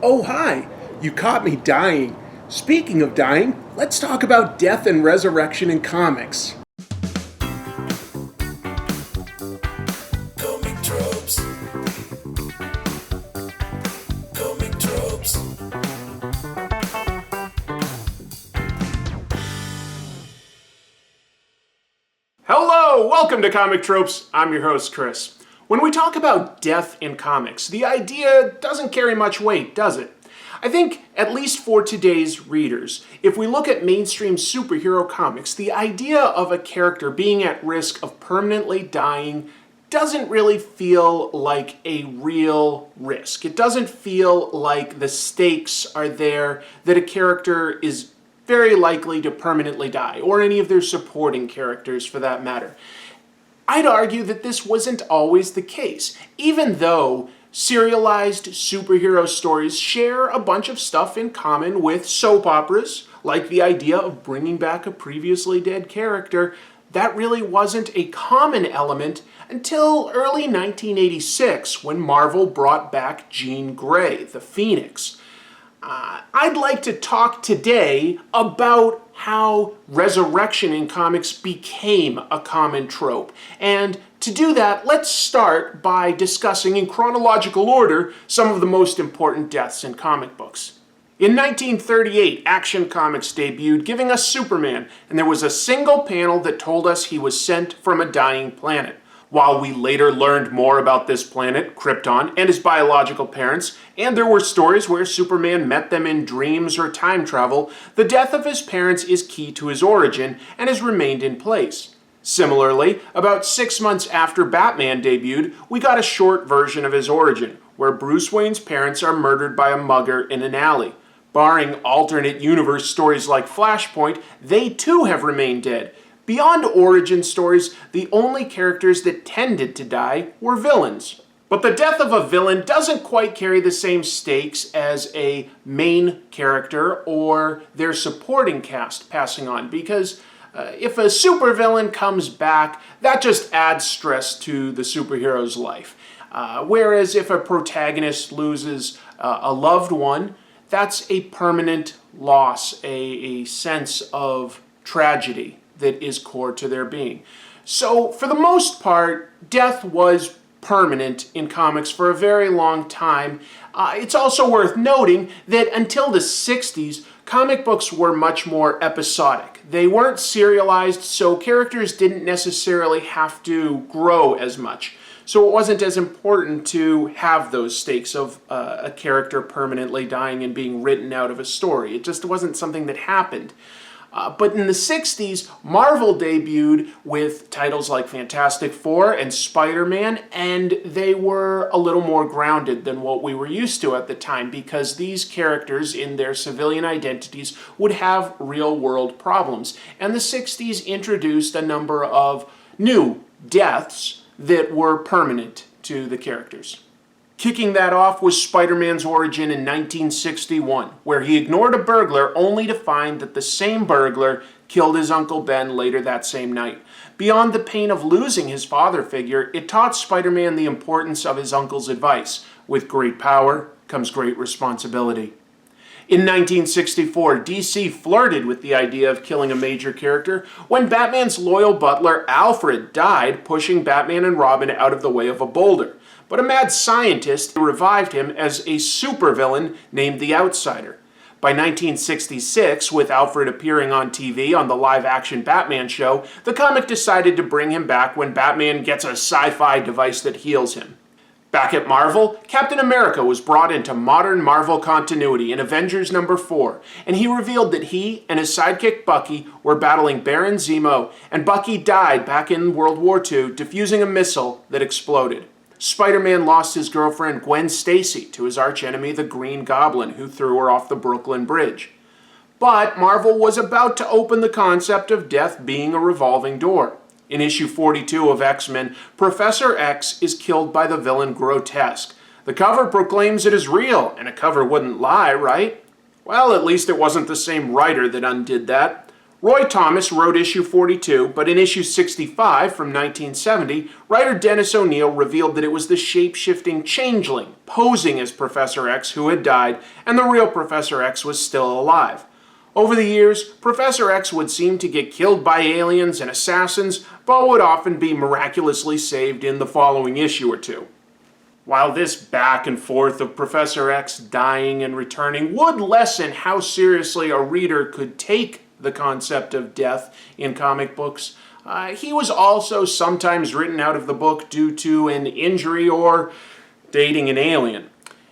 Oh, hi! You caught me dying. Speaking of dying, let's talk about death and resurrection in comics. Comic tropes. Comic tropes. Hello! Welcome to Comic Tropes. I'm your host, Chris. When we talk about death in comics, the idea doesn't carry much weight, does it? I think, at least for today's readers, if we look at mainstream superhero comics, the idea of a character being at risk of permanently dying doesn't really feel like a real risk. It doesn't feel like the stakes are there that a character is very likely to permanently die, or any of their supporting characters for that matter. I'd argue that this wasn't always the case, even though serialized superhero stories share a bunch of stuff in common with soap operas, like the idea of bringing back a previously dead character. That really wasn't a common element until early 1986, when Marvel brought back Jean Grey, the Phoenix. I'd like to talk today about how resurrection in comics became a common trope. And to do that, let's start by discussing in chronological order some of the most important deaths in comic books. In 1938, Action Comics debuted, giving us Superman, and there was a single panel that told us he was sent from a dying planet. While we later learned more about this planet, Krypton, and his biological parents, and there were stories where Superman met them in dreams or time travel, the death of his parents is key to his origin and has remained in place. Similarly, about 6 months after Batman debuted, we got a short version of his origin, where Bruce Wayne's parents are murdered by a mugger in an alley. Barring alternate universe stories like Flashpoint, they too have remained dead. Beyond origin stories, the only characters that tended to die were villains. But the death of a villain doesn't quite carry the same stakes as a main character or their supporting cast passing on, because if a supervillain comes back, that just adds stress to the superhero's life. Whereas if a protagonist loses a loved one, that's a permanent loss, a sense of tragedy that is core to their being. So, for the most part, death was permanent in comics for a very long time. It's also worth noting that until the 60s, comic books were much more episodic. They weren't serialized, so characters didn't necessarily have to grow as much. So it wasn't as important to have those stakes of a character permanently dying and being written out of a story. It just wasn't something that happened. But in the 60s, Marvel debuted with titles like Fantastic Four and Spider-Man, and they were a little more grounded than what we were used to at the time, because these characters in their civilian identities would have real-world problems. And the 60s introduced a number of new deaths that were permanent to the characters. Kicking that off was Spider-Man's origin in 1961, where he ignored a burglar only to find that the same burglar killed his Uncle Ben later that same night. Beyond the pain of losing his father figure, it taught Spider-Man the importance of his uncle's advice. With great power comes great responsibility. In 1964, DC flirted with the idea of killing a major character when Batman's loyal butler Alfred died, pushing Batman and Robin out of the way of a boulder. But a mad scientist revived him as a supervillain named the Outsider. By 1966, with Alfred appearing on TV on the live-action Batman show, the comic decided to bring him back when Batman gets a sci-fi device that heals him. Back at Marvel, Captain America was brought into modern Marvel continuity in Avengers number 4, and he revealed that he and his sidekick Bucky were battling Baron Zemo, and Bucky died back in World War II, defusing a missile that exploded. Spider-Man lost his girlfriend Gwen Stacy to his archenemy the Green Goblin, who threw her off the Brooklyn Bridge. But Marvel was about to open the concept of death being a revolving door. In issue 42 of X-Men, Professor X is killed by the villain Grotesque. The cover proclaims it is real, and a cover wouldn't lie, right? Well, at least it wasn't the same writer that undid that. Roy Thomas wrote issue 42, but in issue 65 from 1970, writer Dennis O'Neil revealed that it was the shape-shifting changeling posing as Professor X who had died, and the real Professor X was still alive. Over the years, Professor X would seem to get killed by aliens and assassins, but would often be miraculously saved in the following issue or two. While this back and forth of Professor X dying and returning would lessen how seriously a reader could take the concept of death in comic books, he was also sometimes written out of the book due to an injury or dating an alien.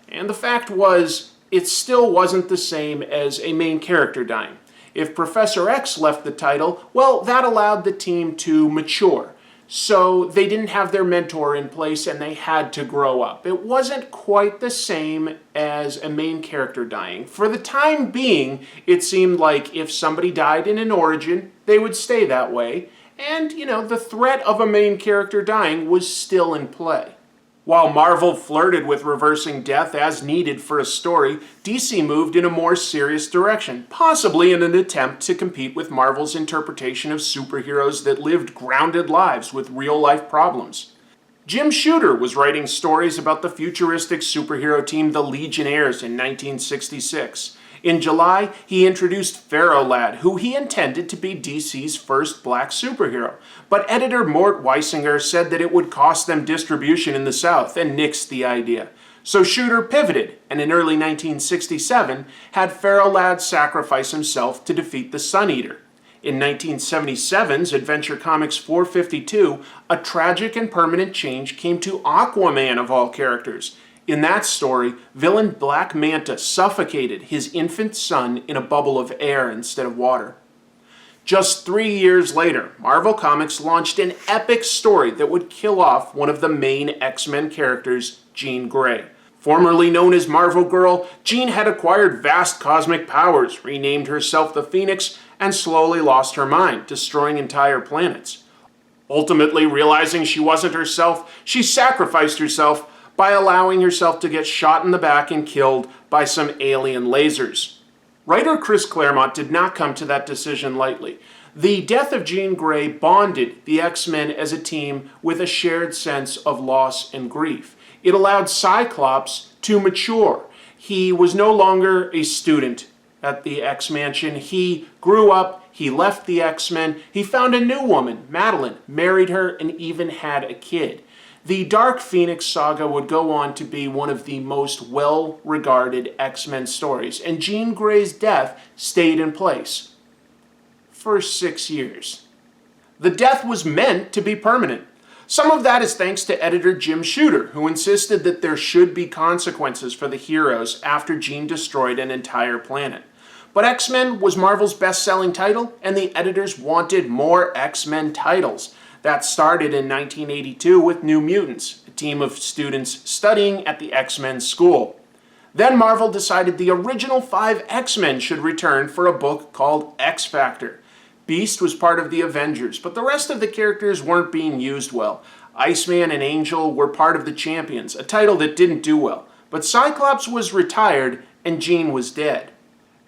And the fact was, it still wasn't the same as a main character dying. If Professor X left the title, well, that allowed the team to mature. So they didn't have their mentor in place and they had to grow up. It wasn't quite the same as a main character dying. For the time being, it seemed like if somebody died in an origin, they would stay that way. And, the threat of a main character dying was still in play. While Marvel flirted with reversing death as needed for a story, DC moved in a more serious direction, possibly in an attempt to compete with Marvel's interpretation of superheroes that lived grounded lives with real-life problems. Jim Shooter was writing stories about the futuristic superhero team the Legionnaires in 1966. In July, he introduced Pharaoh Lad, who he intended to be DC's first black superhero. But editor Mort Weisinger said that it would cost them distribution in the South and nixed the idea. So Shooter pivoted, and in early 1967 had Pharaoh Lad sacrifice himself to defeat the Sun Eater. In 1977's Adventure Comics 452, a tragic and permanent change came to Aquaman of all characters. In that story, villain Black Manta suffocated his infant son in a bubble of air instead of water. Just 3 years later, Marvel Comics launched an epic story that would kill off one of the main X-Men characters, Jean Grey. Formerly known as Marvel Girl, Jean had acquired vast cosmic powers, renamed herself the Phoenix, and slowly lost her mind, destroying entire planets. Ultimately realizing she wasn't herself, she sacrificed herself by allowing herself to get shot in the back and killed by some alien lasers. Writer Chris Claremont did not come to that decision lightly. The death of Jean Grey bonded the X-Men as a team with a shared sense of loss and grief. It allowed Cyclops to mature. He was no longer a student at the X-Mansion. He grew up, he left the X-Men, he found a new woman, Madeline, married her, and even had a kid. The Dark Phoenix saga would go on to be one of the most well-regarded X-Men stories, and Jean Grey's death stayed in place for 6 years. The death was meant to be permanent. Some of that is thanks to editor Jim Shooter, who insisted that there should be consequences for the heroes after Jean destroyed an entire planet. But X-Men was Marvel's best-selling title, and the editors wanted more X-Men titles. That started in 1982 with New Mutants, a team of students studying at the X-Men school. Then Marvel decided the original 5 X-Men should return for a book called X Factor. Beast was part of the Avengers, but the rest of the characters weren't being used well. Iceman and Angel were part of the Champions, a title that didn't do well. But Cyclops was retired and Jean was dead.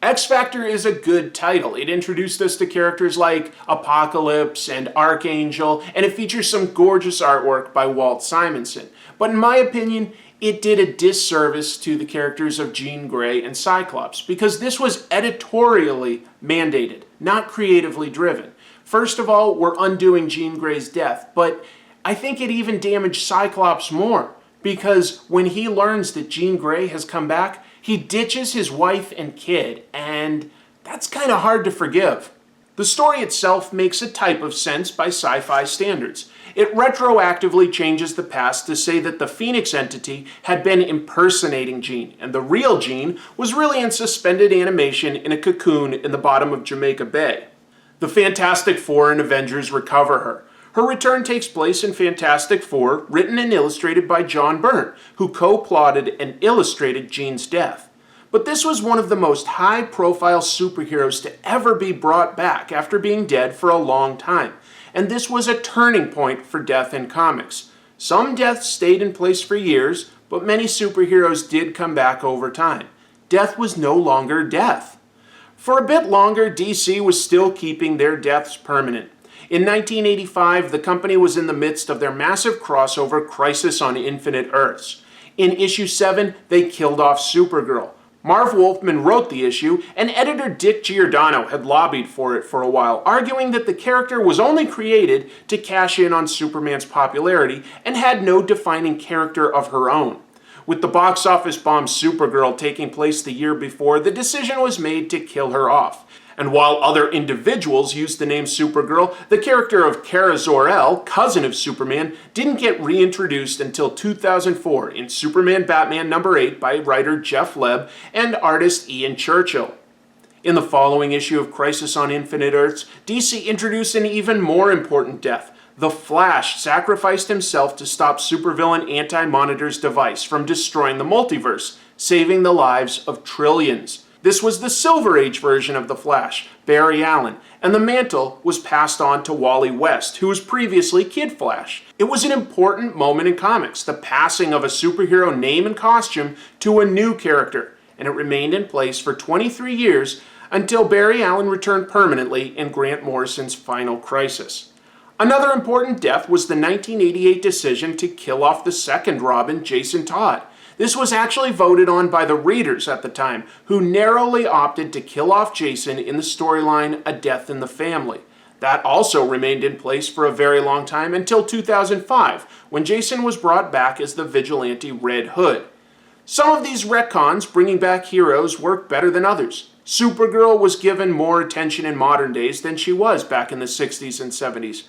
X Factor is a good title. It introduced us to characters like Apocalypse and Archangel, and it features some gorgeous artwork by Walt Simonson. But in my opinion, it did a disservice to the characters of Jean Grey and Cyclops, because this was editorially mandated, not creatively driven. First of all, we're undoing Jean Grey's death, but I think it even damaged Cyclops more, because when he learns that Jean Grey has come back, he ditches his wife and kid, and that's kind of hard to forgive. The story itself makes a type of sense by sci-fi standards. It retroactively changes the past to say that the Phoenix entity had been impersonating Jean, and the real Jean was really in suspended animation in a cocoon in the bottom of Jamaica Bay. The Fantastic Four and Avengers recover her. Her return takes place in Fantastic Four, written and illustrated by John Byrne, who co-plotted and illustrated Jean's death. But this was one of the most high-profile superheroes to ever be brought back after being dead for a long time. And this was a turning point for death in comics. Some deaths stayed in place for years, but many superheroes did come back over time. Death was no longer death. For a bit longer, DC was still keeping their deaths permanent. In 1985, the company was in the midst of their massive crossover Crisis on Infinite Earths. In issue 7, they killed off Supergirl. Marv Wolfman wrote the issue, and editor Dick Giordano had lobbied for it for a while, arguing that the character was only created to cash in on Superman's popularity and had no defining character of her own. With the box office bomb Supergirl taking place the year before, the decision was made to kill her off. And while other individuals used the name Supergirl, the character of Kara Zor-El, cousin of Superman, didn't get reintroduced until 2004 in Superman Batman number 8 by writer Jeff Leb and artist Ian Churchill. In the following issue of Crisis on Infinite Earths, DC introduced an even more important death. The Flash sacrificed himself to stop supervillain Anti-Monitor's device from destroying the multiverse, saving the lives of trillions. This was the Silver Age version of the Flash, Barry Allen, and the mantle was passed on to Wally West, who was previously Kid Flash. It was an important moment in comics, the passing of a superhero name and costume to a new character, and it remained in place for 23 years until Barry Allen returned permanently in Grant Morrison's final Crisis. Another important death was the 1988 decision to kill off the second Robin, Jason Todd. This was actually voted on by the readers at the time, who narrowly opted to kill off Jason in the storyline A Death in the Family. That also remained in place for a very long time until 2005, when Jason was brought back as the vigilante Red Hood. Some of these retcons bringing back heroes work better than others. Supergirl was given more attention in modern days than she was back in the 60s and 70s.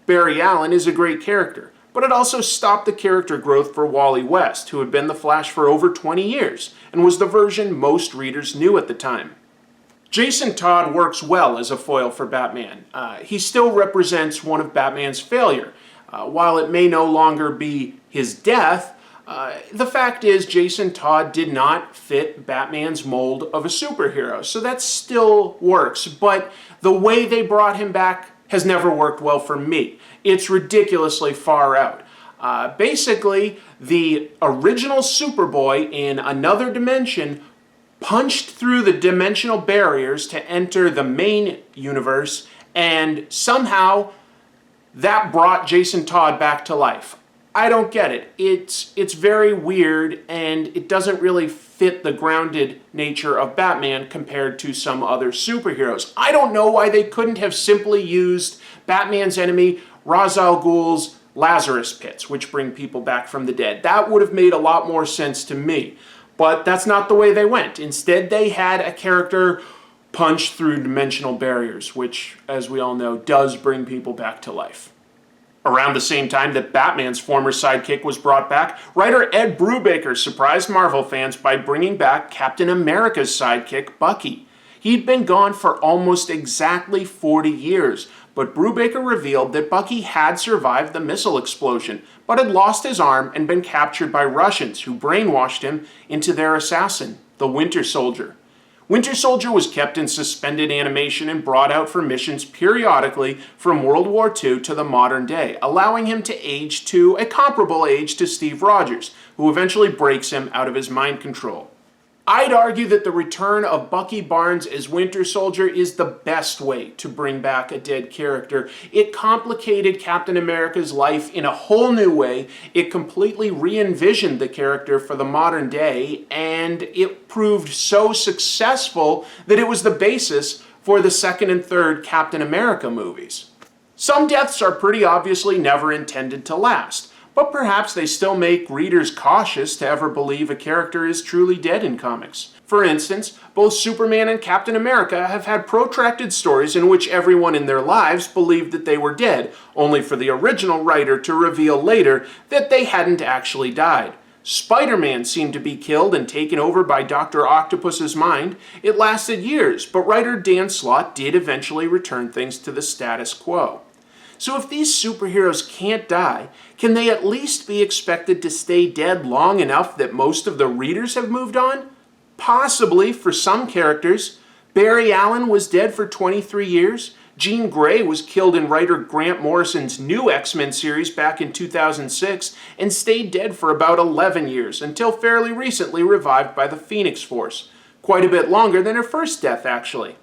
Barry Allen is a great character, but it also stopped the character growth for Wally West, who had been the Flash for over 20 years, and was the version most readers knew at the time. Jason Todd works well as a foil for Batman. He still represents one of Batman's failure. While it may no longer be his death, the fact is Jason Todd did not fit Batman's mold of a superhero, so that still works, but the way they brought him back has never worked well for me. It's ridiculously far out. Basically, the original Superboy in another dimension punched through the dimensional barriers to enter the main universe, and somehow that brought Jason Todd back to life. I don't get it. It's very weird, and it doesn't really fit the grounded nature of Batman compared to some other superheroes. I don't know why they couldn't have simply used Batman's enemy, Ra's al Ghul's Lazarus pits, which bring people back from the dead. That would have made a lot more sense to me. But that's not the way they went. Instead, they had a character punch through dimensional barriers, which, as we all know, does bring people back to life. Around the same time that Batman's former sidekick was brought back, writer Ed Brubaker surprised Marvel fans by bringing back Captain America's sidekick, Bucky. He'd been gone for almost exactly 40 years, but Brubaker revealed that Bucky had survived the missile explosion, but had lost his arm and been captured by Russians who brainwashed him into their assassin, the Winter Soldier. Winter Soldier was kept in suspended animation and brought out for missions periodically from World War II to the modern day, allowing him to age to a comparable age to Steve Rogers, who eventually breaks him out of his mind control. I'd argue that the return of Bucky Barnes as Winter Soldier is the best way to bring back a dead character. It complicated Captain America's life in a whole new way. It completely re-envisioned the character for the modern day, and it proved so successful that it was the basis for the second and third Captain America movies. Some deaths are pretty obviously never intended to last, but perhaps they still make readers cautious to ever believe a character is truly dead in comics. For instance, both Superman and Captain America have had protracted stories in which everyone in their lives believed that they were dead, only for the original writer to reveal later that they hadn't actually died. Spider-Man seemed to be killed and taken over by Dr. Octopus's mind. It lasted years, but writer Dan Slott did eventually return things to the status quo. So if these superheroes can't die, can they at least be expected to stay dead long enough that most of the readers have moved on? Possibly for some characters. Barry Allen was dead for 23 years. Jean Grey was killed in writer Grant Morrison's new X-Men series back in 2006 and stayed dead for about 11 years until fairly recently revived by the Phoenix Force. Quite a bit longer than her first death, actually.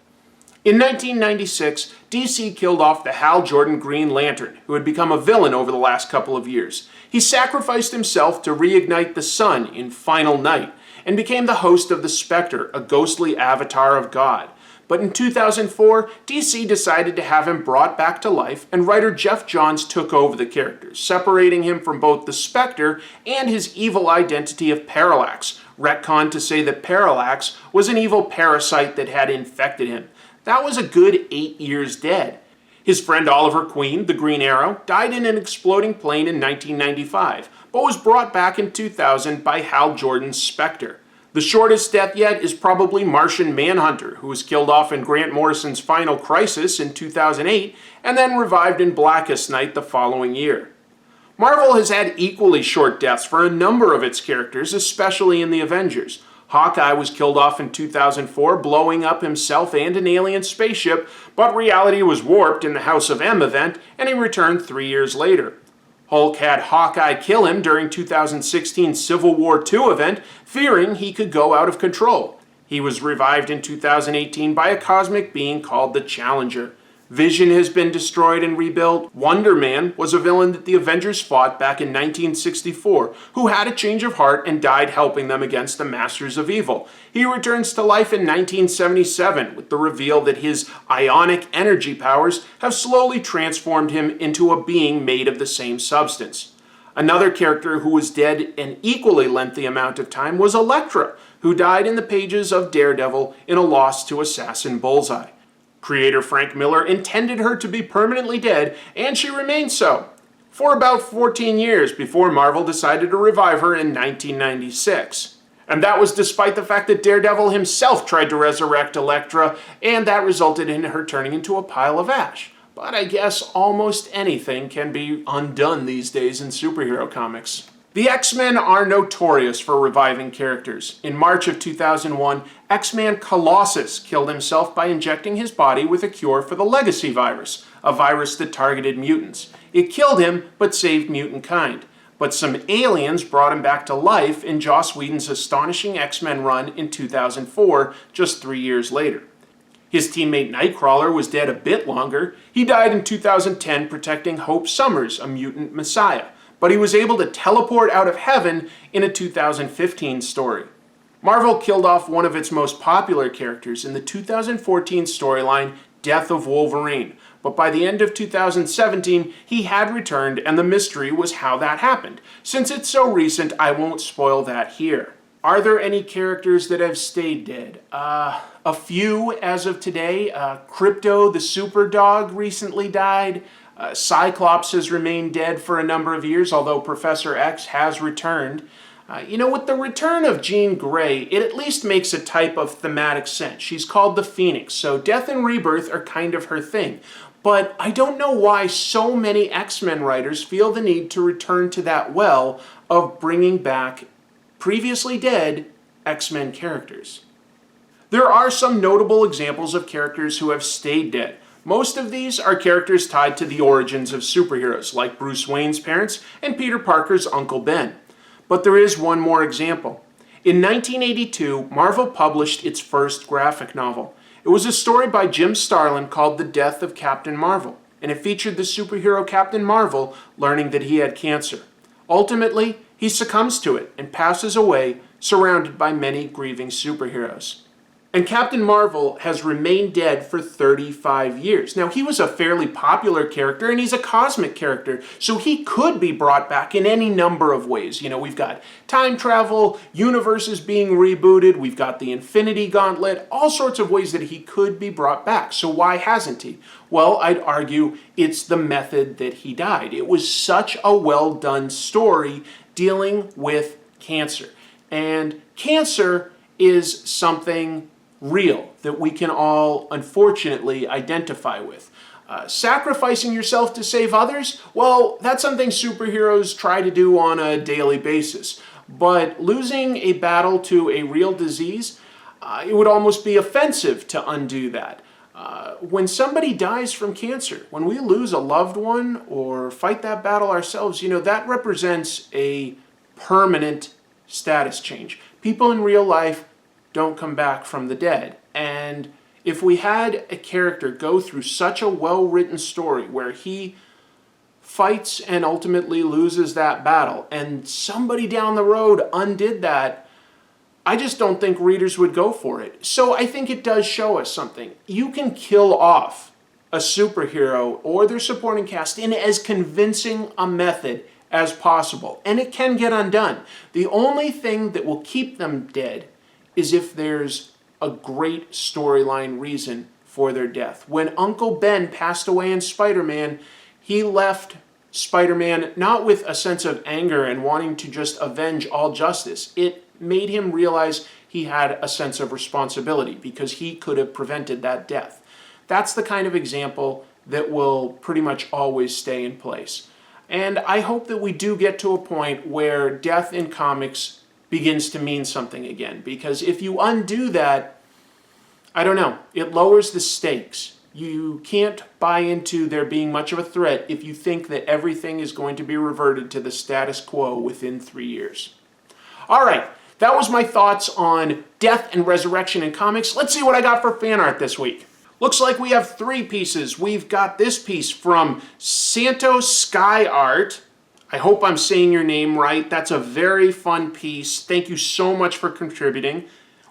In 1996, DC killed off the Hal Jordan Green Lantern, who had become a villain over the last couple of years. He sacrificed himself to reignite the sun in Final Night, and became the host of the Spectre, a ghostly avatar of God. But in 2004, DC decided to have him brought back to life, and writer Jeff Johns took over the character, separating him from both the Spectre and his evil identity of Parallax, retconned to say that Parallax was an evil parasite that had infected him. That was a good 8 years dead. His friend Oliver Queen, the Green Arrow, died in an exploding plane in 1995, but was brought back in 2000 by Hal Jordan's Spectre. The shortest death yet is probably Martian Manhunter, who was killed off in Grant Morrison's Final Crisis in 2008, and then revived in Blackest Night the following year. Marvel has had equally short deaths for a number of its characters, especially in the Avengers. Hawkeye was killed off in 2004, blowing up himself and an alien spaceship, but reality was warped in the House of M event, and he returned 3 years later. Hulk had Hawkeye kill him during 2016's Civil War II event, fearing he could go out of control. He was revived in 2018 by a cosmic being called the Challenger. Vision has been destroyed and rebuilt. Wonder Man was a villain that the Avengers fought back in 1964, who had a change of heart and died helping them against the Masters of Evil. He returns to life in 1977 with the reveal that his ionic energy powers have slowly transformed him into a being made of the same substance. Another character who was dead an equally lengthy amount of time was Elektra, who died in the pages of Daredevil in a loss to Assassin Bullseye. Creator Frank Miller intended her to be permanently dead, and she remained so, for about 14 years before Marvel decided to revive her in 1996. And that was despite the fact that Daredevil himself tried to resurrect Elektra, and that resulted in her turning into a pile of ash. But I guess almost anything can be undone these days in superhero comics. The X-Men are notorious for reviving characters. In March of 2001, X-Man Colossus killed himself by injecting his body with a cure for the Legacy virus, a virus that targeted mutants. It killed him, but saved mutant kind. But some aliens brought him back to life in Joss Whedon's astonishing X-Men run in 2004, just 3 years later. His teammate Nightcrawler was dead a bit longer. He died in 2010 protecting Hope Summers, a mutant messiah. But he was able to teleport out of heaven in a 2015 story. Marvel killed off one of its most popular characters in the 2014 storyline Death of Wolverine, but by the end of 2017 he had returned, and the mystery was how that happened. Since it's so recent, I won't spoil that here. Are there any characters that have stayed dead? A few as of today. Crypto the Super Dog recently died. Cyclops has remained dead for a number of years, although Professor X has returned. With the return of Jean Grey, it at least makes a type of thematic sense. She's called the Phoenix, so death and rebirth are kind of her thing. But I don't know why so many X-Men writers feel the need to return to that well of bringing back previously dead X-Men characters. There are some notable examples of characters who have stayed dead. Most of these are characters tied to the origins of superheroes, like Bruce Wayne's parents and Peter Parker's Uncle Ben. But there is one more example. In 1982, Marvel published its first graphic novel. It was a story by Jim Starlin called The Death of Captain Marvel, and it featured the superhero Captain Marvel learning that he had cancer. Ultimately, he succumbs to it and passes away, surrounded by many grieving superheroes. And Captain Marvel has remained dead for 35 years. Now, he was a fairly popular character, and he's a cosmic character, so he could be brought back in any number of ways. We've got time travel, universes being rebooted, we've got the Infinity Gauntlet, all sorts of ways that he could be brought back. So why hasn't he? Well, I'd argue it's the method that he died. It was such a well-done story dealing with cancer. And cancer is something real that we can all unfortunately identify with. Sacrificing yourself to save others, well, that's something superheroes try to do on a daily basis. But losing a battle to a real disease, it would almost be offensive to undo that. When somebody dies from cancer, when we lose a loved one or fight that battle ourselves, that represents a permanent status change. People in real life don't come back from the dead. And if we had a character go through such a well-written story where he fights and ultimately loses that battle, and somebody down the road undid that, I just don't think readers would go for it. So I think it does show us something. You can kill off a superhero or their supporting cast in as convincing a method as possible, and it can get undone. The only thing that will keep them dead is if there's a great storyline reason for their death. When Uncle Ben passed away in Spider-Man, he left Spider-Man not with a sense of anger and wanting to just avenge all justice. It made him realize he had a sense of responsibility because he could have prevented that death. That's the kind of example that will pretty much always stay in place. And I hope that we do get to a point where death in comics begins to mean something again. Because if you undo that, I don't know, it lowers the stakes. You can't buy into there being much of a threat if you think that everything is going to be reverted to the status quo within 3 years. All right, that was my thoughts on death and resurrection in comics. Let's see what I got for fan art this week. Looks like we have 3 pieces. We've got this piece from Santos Sky Art. I hope I'm saying your name right. That's a very fun piece. Thank you so much for contributing.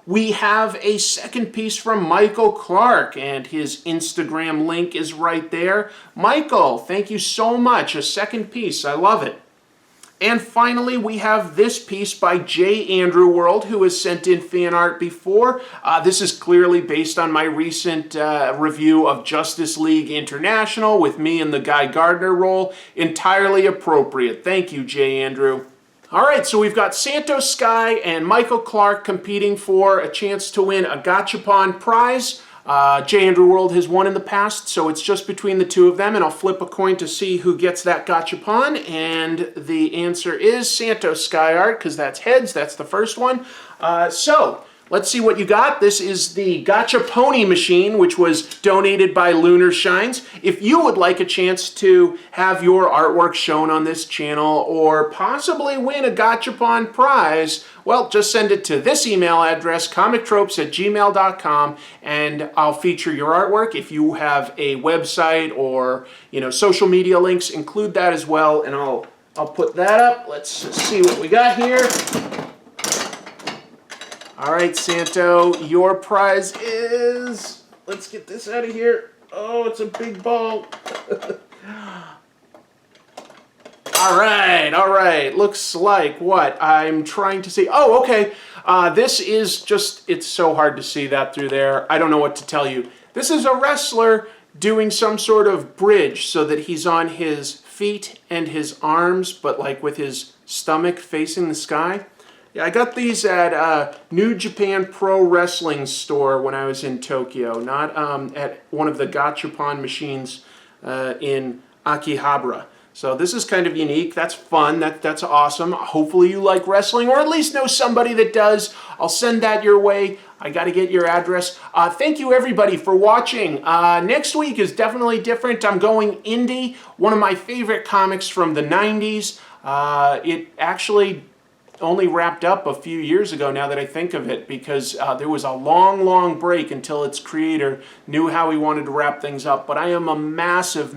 We have a second piece from Michael Clark, and his Instagram link is right there. Michael, thank you so much. A second piece. I love it. And finally, we have this piece by J. Andrew World, who has sent in fan art before. This is clearly based on my recent review of Justice League International with me in the Guy Gardner role. Entirely appropriate. Thank you, J. Andrew. All right, so we've got Santos Sky and Michael Clark competing for a chance to win a Gachapon prize. J. Andrew World has won in the past, so it's just between the two of them, and I'll flip a coin to see who gets that Gachapon, and the answer is Santos Sky Art, because that's heads, that's the first one. So, let's see what you got. This is the Gacha Pony machine, which was donated by Lunar Shines. If you would like a chance to have your artwork shown on this channel or possibly win a Gachapon prize, well, just send it to this email address, comictropes@gmail.com, and I'll feature your artwork. If you have a website or, social media links, include that as well, and I'll put that up. Let's see what we got here. All right, Santo, your prize is, let's get this out of here. Oh, it's a big ball. All right. Looks like what I'm trying to see. Oh, okay. This is just, it's so hard to see that through there. I don't know what to tell you. This is a wrestler doing some sort of bridge so that he's on his feet and his arms, but like with his stomach facing the sky. Yeah, I got these at New Japan Pro Wrestling store when I was in Tokyo, not at one of the Gachapon machines in Akihabara. So this is kind of unique. That's fun. That's awesome. Hopefully you like wrestling, or at least know somebody that does. I'll send that your way. I got to get your address. Thank you, everybody, for watching. Next week is definitely different. I'm going indie, one of my favorite comics from the 90s. It actually only wrapped up a few years ago now that I think of it, because there was a long break until its creator knew how he wanted to wrap things up. But I am a massive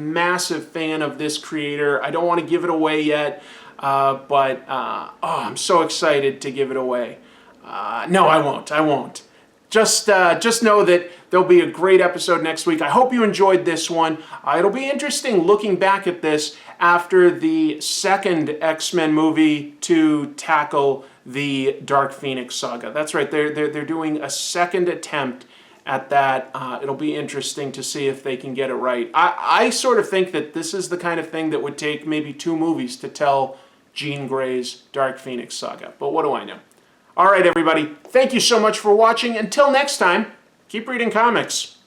fan of this creator. I don't want to give it away yet, but I'm so excited to give it away. No, I won't. Just know that there'll be a great episode next week. I hope you enjoyed this one. It'll be interesting looking back at this after the second X-Men movie to tackle the Dark Phoenix saga. That's right, they're doing a second attempt at that. It'll be interesting to see if they can get it right. I sort of think that this is the kind of thing that would take maybe 2 movies to tell Jean Grey's Dark Phoenix saga. But what do I know? All right, everybody. Thank you so much for watching. Until next time, keep reading comics.